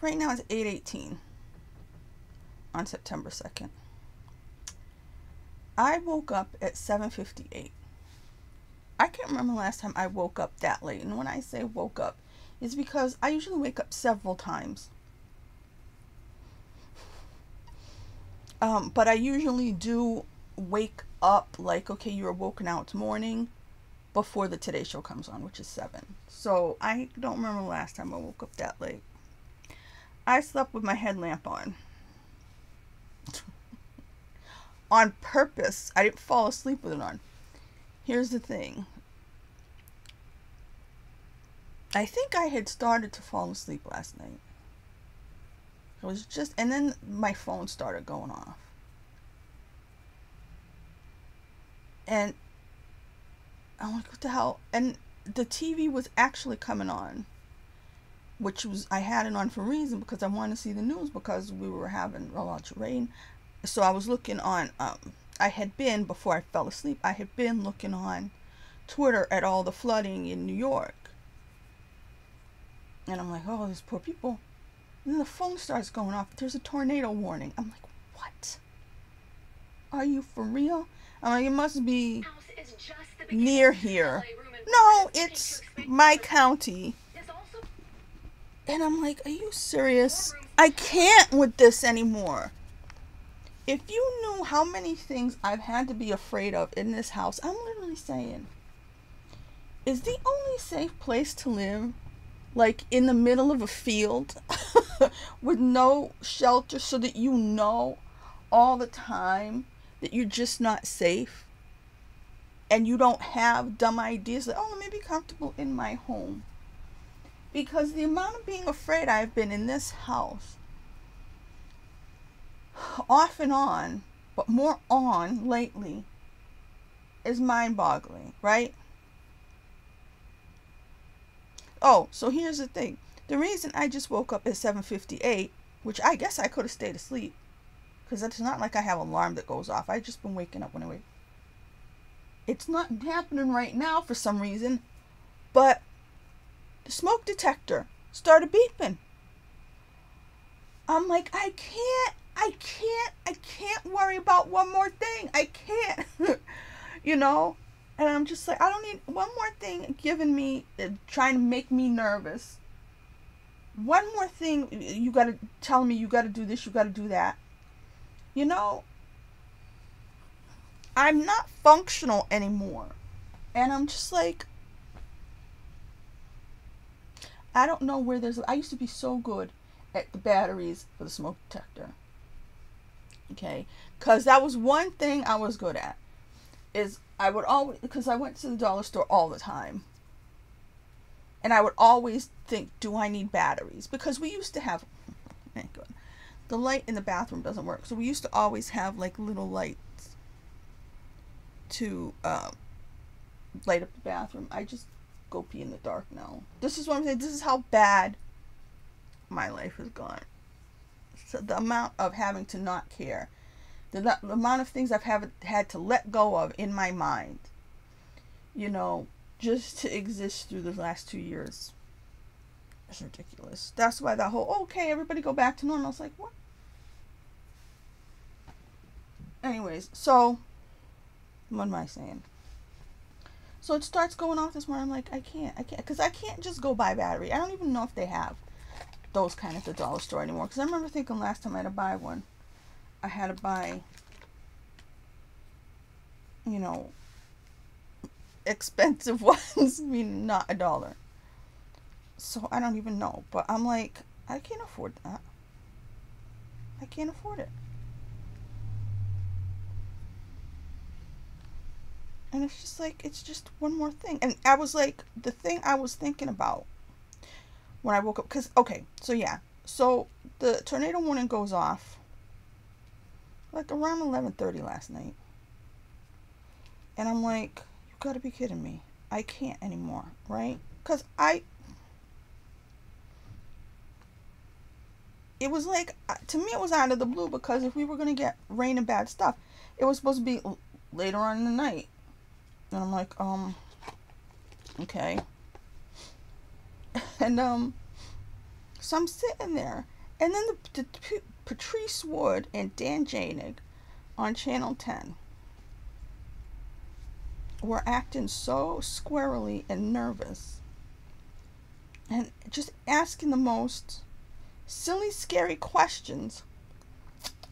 right now it's 8:18 on September 2nd. I woke up at 7:58. I can't remember the last time I woke up that late. And when I say woke up, it's because I usually wake up several times. But I usually do wake up like, okay, you're woken out, it's morning, before the Today Show comes on, which is 7. So I don't remember the last time I woke up that late. I slept with my headlamp on. On purpose. I didn't fall asleep with it on. Here's the thing. I think I had started to fall asleep last night. It was just, and then my phone started going off. And I'm like, what the hell? And the TV was actually coming on, which was, I had it on for a reason, because I wanted to see the news, because we were having a lot of rain. So I was looking on, I had been, before I fell asleep, I had been looking on Twitter at all the flooding in New York. And I'm like, oh, these poor people. And then the phone starts going off. There's a tornado warning. I'm like, what? Are you for real? I'm like, it must be near here. No, it's my county. And I'm like, are you serious? I can't with this anymore. If you knew how many things I've had to be afraid of in this house, I'm literally saying, is the only safe place to live like in the middle of a field with no shelter, so that you know all the time that you're just not safe, and you don't have dumb ideas like, oh, let me be comfortable in my home. Because the amount of being afraid I've been in this house, off and on, but more on lately, is mind-boggling, right? Oh, so here's the thing. The reason I just woke up at 7:58, which I guess I could have stayed asleep, because it's not like I have an alarm that goes off. I've just been waking up when I wake. It's not happening right now for some reason, but the smoke detector started beeping. I'm like, I can't worry about one more thing. I can't, you know? And I'm just like, I don't need one more thing giving me, trying to make me nervous. One more thing, you got to tell me you got to do this, you got to do that. You know, I'm not functional anymore. And I'm just like, I don't know where I used to be so good at the batteries for the smoke detector. Okay? Because that was one thing I was good at. Is I would always, because I went to the dollar store all the time, and I would always think, do I need batteries? Because we used to have, thank God, the light in the bathroom doesn't work, so we used to always have like little lights to light up the bathroom. I just go pee in the dark now. This is what I'm saying. This is how bad my life has gone. So the amount of having to not care. The amount of things I've had to let go of in my mind, you know, just to exist through the last 2 years. It's ridiculous. That's why that whole, okay, everybody go back to normal. I was like, what? Anyways, so, what am I saying? So it starts going off this morning. I'm like, I can't, because I can't just go buy battery. I don't even know if they have those kind at the dollar store anymore. Because I remember thinking last time I had to buy one, I had to buy, you know, expensive ones, meaning not $1. So I don't even know. But I'm like, I can't afford that. I can't afford it. And it's just like, it's just one more thing. And I was like, the thing I was thinking about when I woke up, because, okay, so yeah. So the tornado warning goes off like around 11:30 last night. And I'm like, you gotta be kidding me. I can't anymore, right? Because it was like, to me it was out of the blue, because if we were going to get rain and bad stuff, it was supposed to be later on in the night. And I'm like, okay. And So I'm sitting there, and then the Patrice Wood and Dan Janig on Channel 10 were acting so squirrely and nervous and just asking the most silly, scary questions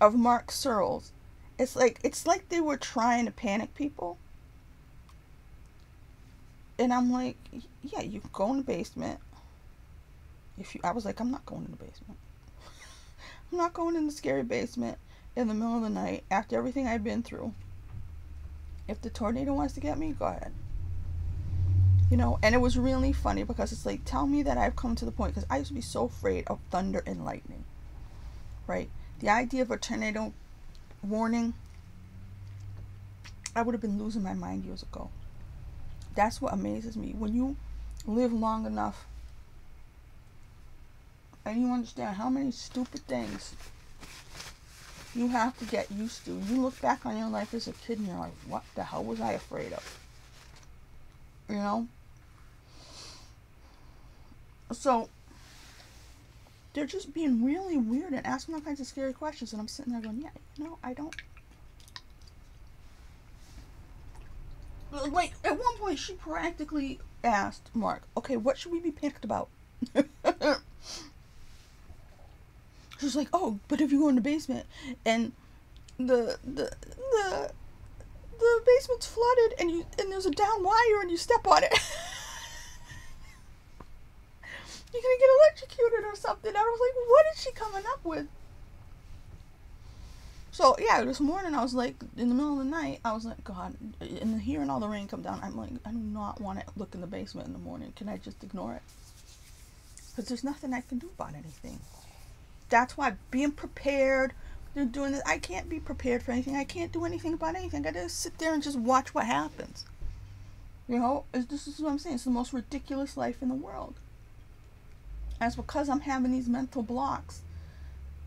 of Mark Searles. It's like they were trying to panic people. And I'm like, yeah, you can go in the basement. I was like, I'm not going in the basement. I'm not going in the scary basement in the middle of the night after everything I've been through. If the tornado wants to get me, go ahead. You know, and it was really funny because it's like, tell me that I've come to the point, because I used to be so afraid of thunder and lightning, right? The idea of a tornado warning, I would have been losing my mind years ago. That's what amazes me. When you live long enough and you understand how many stupid things you have to get used to. You look back on your life as a kid and you're like, what the hell was I afraid of? You know? So they're just being really weird and asking all kinds of scary questions, and I'm sitting there going, yeah, you know, I don't. Like, at one point she practically asked Mark, okay, what should we be panicked about? She's like, oh, but if you go in the basement and the basement's flooded and there's a down wire and you step on it, you're gonna get electrocuted or something. I was like, what is she coming up with? So yeah, this morning I was like, in the middle of the night, I was like, God, and hearing all the rain come down, I'm like, I do not want to look in the basement in the morning. Can I just ignore it? Because there's nothing I can do about anything. That's why being prepared, they're doing this. I can't be prepared for anything. I can't do anything about anything. I gotta sit there and just watch what happens. You know, this is what I'm saying. It's the most ridiculous life in the world. That's because I'm having these mental blocks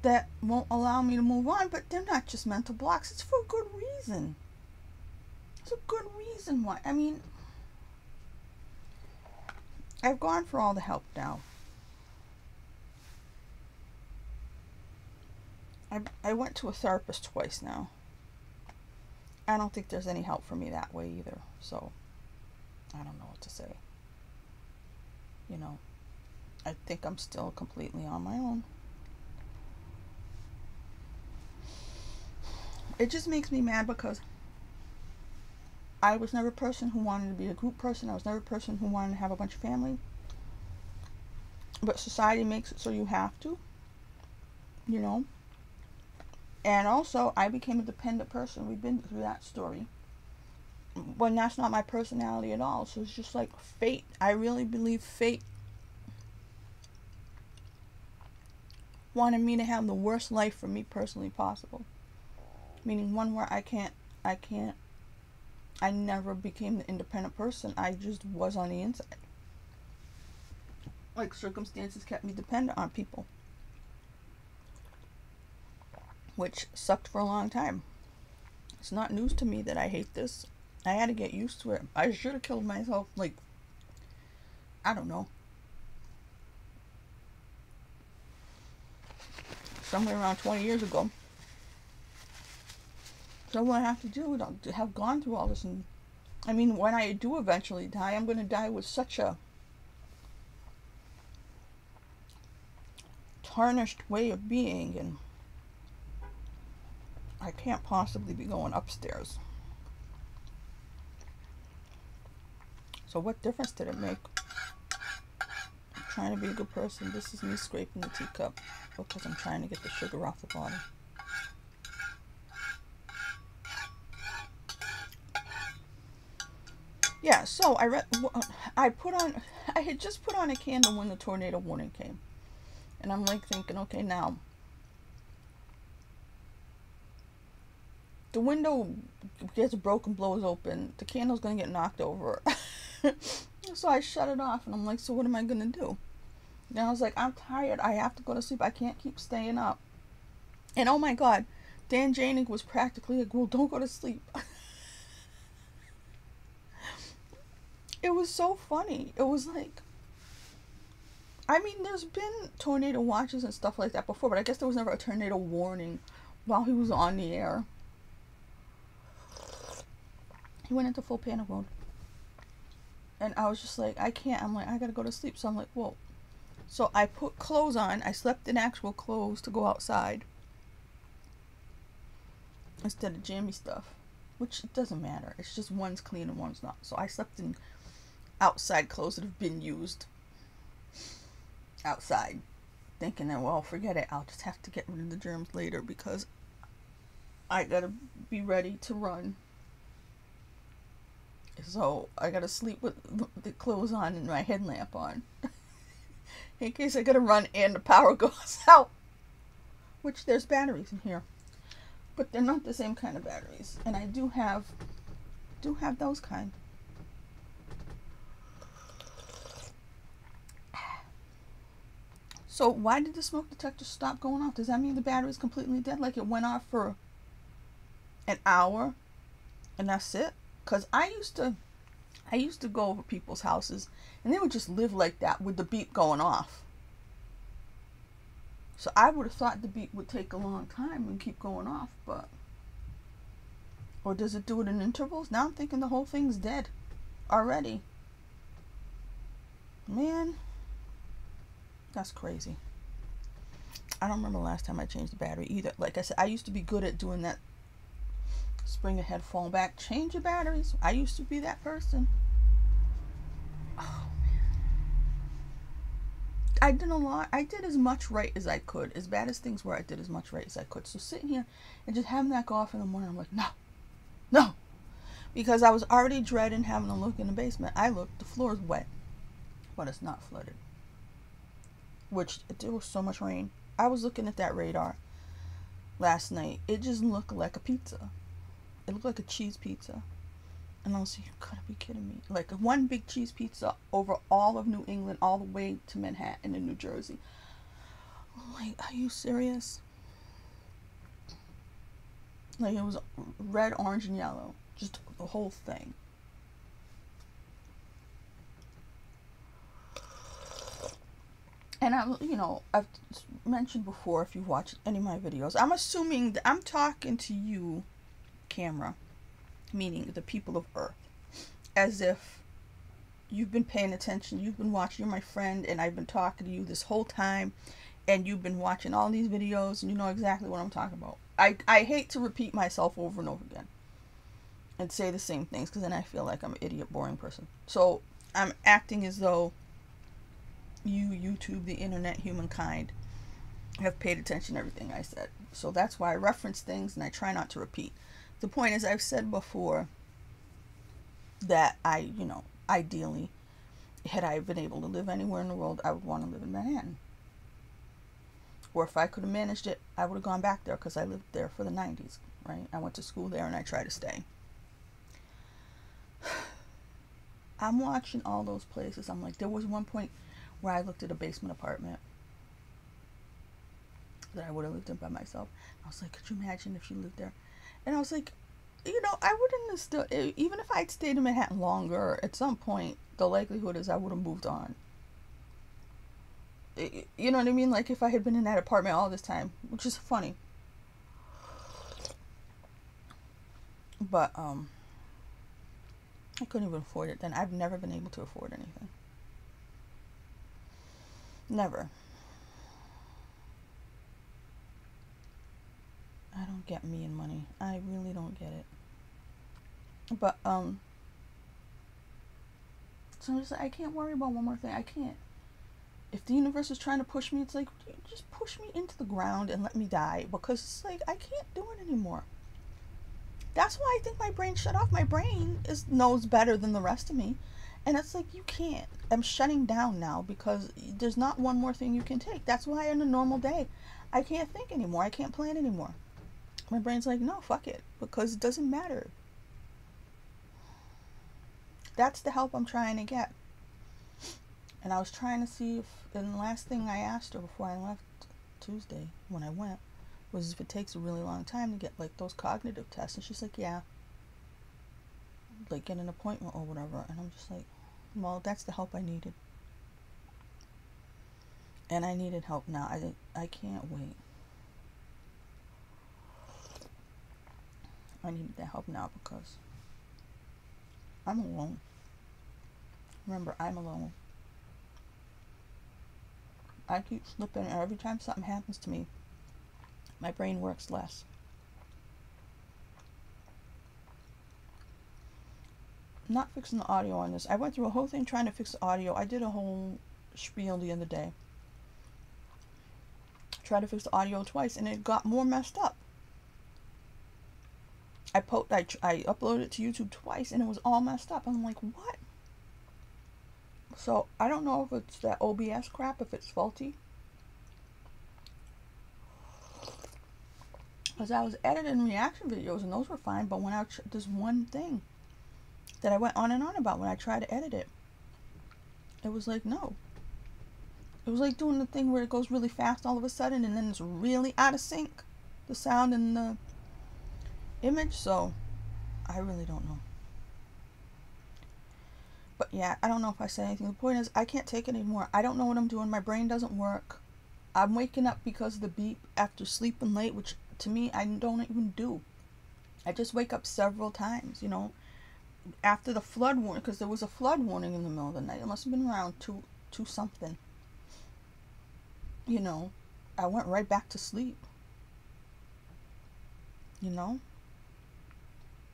that won't allow me to move on, but they're not just mental blocks. It's for a good reason. It's a good reason why. I mean, I've gone for all the help now. I went to a therapist twice now. I don't think there's any help for me that way either. So, I don't know what to say. You know, I think I'm still completely on my own. It just makes me mad because I was never a person who wanted to be a group person. I was never a person who wanted to have a bunch of family. But society makes it so you have to. You know. And also, I became a dependent person. We've been through that story. But that's not my personality at all. So it's just like fate. I really believe fate wanted me to have the worst life for me personally possible. Meaning one where I never became the independent person. I just was on the inside. Like, circumstances kept me dependent on people. Which sucked for a long time. It's not news to me that I hate this. I had to get used to it. I should have killed myself, like, I don't know, somewhere around 20 years ago. So what I have to do is have gone through all this. And I mean, when I do eventually die, I'm going to die with such a tarnished way of being, and I can't possibly be going upstairs. So what difference did it make? I'm trying to be a good person. This is me scraping the teacup because I'm trying to get the sugar off the bottom. Yeah, so I had just put on a candle when the tornado warning came. And I'm like thinking, okay, now the window gets broken, blows open, the candle's gonna get knocked over. So I shut it off, and I'm like, so what am I gonna do? And I was like, I'm tired, I have to go to sleep, I can't keep staying up. And oh my God, Dan Janig was practically like, well, don't go to sleep. It was so funny. It was like, I mean, there's been tornado watches and stuff like that before, but I guess there was never a tornado warning while he was on the air. He went into full panic mode. And I was just like, I can't. I'm like, I gotta go to sleep. So I'm like, whoa. So I put clothes on. I slept in actual clothes to go outside instead of jammy stuff, which it doesn't matter. It's just one's clean and one's not. So I slept in outside clothes that have been used outside, thinking that, well, forget it. I'll just have to get rid of the germs later because I gotta be ready to run. So I gotta sleep with the clothes on and my headlamp on in case I gotta run and the power goes out. Which there's batteries in here, but they're not the same kind of batteries. And I do have those kind. So why did the smoke detector stop going off? Does that mean the battery is completely dead? Like it went off for an hour and that's it? Because I used to go over people's houses and they would just live like that with the beep going off. So I would have thought the beep would take a long time and keep going off, but... Or does it do it in intervals? Now I'm thinking the whole thing's dead already. Man, that's crazy. I don't remember the last time I changed the battery either. Like I said, I used to be good at doing that spring ahead, fall back, change your batteries. I used to be that person. Oh man, I did a lot. I did as much right as I could. As bad as things were, I did as much right as I could. So sitting here and just having that go off in the morning, I'm like, no, because I was already dreading having to look in the basement. I looked, the floor is wet, but it's not flooded. Which there was so much rain. I was looking at that radar last night. It just looked like a pizza. It looked like a cheese pizza. And I was like, you gotta be kidding me. Like one big cheese pizza over all of New England, all the way to Manhattan and New Jersey. I'm like, are you serious? Like it was red, orange, and yellow. Just the whole thing. And I've mentioned before, if you've watched any of my videos, I'm assuming that I'm talking to you, camera, meaning the people of Earth, as if you've been paying attention, you've been watching, you're my friend, and I've been talking to you this whole time, and you've been watching all these videos, and you know exactly what I'm talking about. I hate to repeat myself over and over again and say the same things, because then I feel like I'm an idiot, boring person. So I'm acting as though you, YouTube, the internet, humankind, have paid attention to everything I said. So that's why I reference things and I try not to repeat. The point is, I've said before that ideally, had I been able to live anywhere in the world, I would want to live in Manhattan. Or if I could have managed it, I would have gone back there because I lived there for the 90s, right? I went to school there and I tried to stay. I'm watching all those places. I'm like, there was one point where I looked at a basement apartment that I would have lived in by myself. I was like, could you imagine if you lived there? And I was like, I wouldn't have still, even if I'd stayed in Manhattan longer, at some point, the likelihood is I would have moved on. You know what I mean? Like if I had been in that apartment all this time, which is funny. But, I couldn't even afford it then. I've never been able to afford anything. Never. I don't get me and money. I really don't get it. But, so I'm just like, I can't worry about one more thing. I can't. If the universe is trying to push me, it's like, just push me into the ground and let me die. Because it's like, I can't do it anymore. That's why I think my brain shut off. My brain knows better than the rest of me. And it's like, you can't. I'm shutting down now because there's not one more thing you can take. That's why on a normal day, I can't think anymore. I can't plan anymore. My brain's like, no, fuck it. Because it doesn't matter. That's the help I'm trying to get. And I was trying to see if, and the last thing I asked her before I left Tuesday, when I went, was if it takes a really long time to get, like, those cognitive tests. And she's like, yeah. Like, get an appointment or whatever. And I'm just like, well, that's the help I needed. And I needed help now. I can't wait. I needed that help now because I'm alone. Remember, I'm alone. I keep slipping, and every time something happens to me, my brain works less. I'm not fixing the audio on this. I went through a whole thing trying to fix the audio. I did a whole spiel the other day. Tried to fix the audio twice, and it got more messed up. I uploaded it to YouTube twice, and it was all messed up. I'm like, what? So I don't know if it's that OBS crap, if it's faulty. Because I was editing reaction videos, and those were fine. But when this one thing that I went on and on about when I tried to edit it, it was like, no. It was like doing the thing where it goes really fast all of a sudden, and then it's really out of sync, the sound and the image. So I really don't know. But yeah, I don't know if I said anything. The point is, I can't take it anymore. I don't know what I'm doing. My brain doesn't work. I'm waking up because of the beep after sleeping late, which to me, I don't even do. I just wake up several times, you know, after the flood warning, because there was a flood warning in the middle of the night. It must have been around 2 something. You know, I went right back to sleep. You know?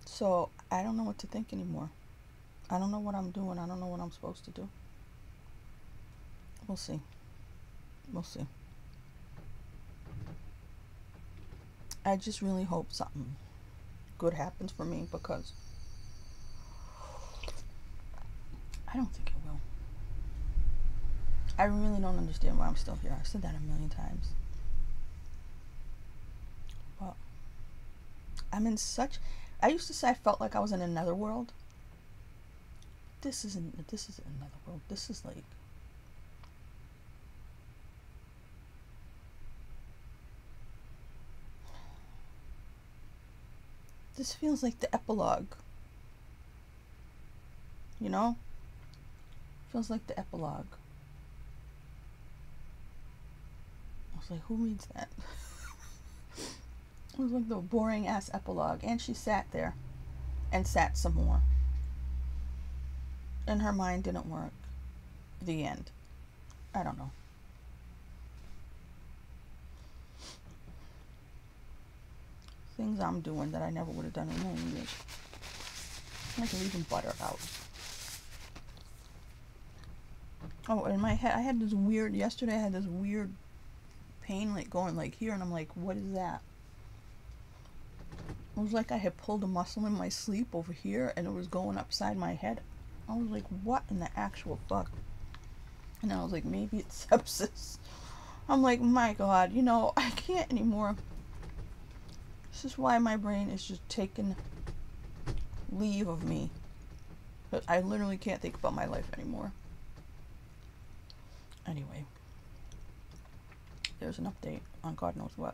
So, I don't know what to think anymore. I don't know what I'm doing. I don't know what I'm supposed to do. We'll see. We'll see. I just really hope something good happens for me, because I don't think it will. I really don't understand why I'm still here. I've said that a million times. But I'm in such... I used to say I felt like I was in another world. This isn't another world. This is like... This feels like the epilogue. You know? Feels like the epilogue. I was like, who reads that? It was like the boring ass epilogue. And she sat there. And sat some more. And her mind didn't work. The end. I don't know. Things I'm doing that I never would have done in a million years. Like leaving butter out. Oh, in my head, I had this weird, yesterday I had this weird pain like going like here, and I'm like, what is that? It was like I had pulled a muscle in my sleep over here, and it was going upside my head. I was like, what in the actual fuck? And I was like, maybe it's sepsis. I'm like, my God, you know, I can't anymore. This is why my brain is just taking leave of me. But I literally can't think about my life anymore. Anyway, there's an update on God knows what.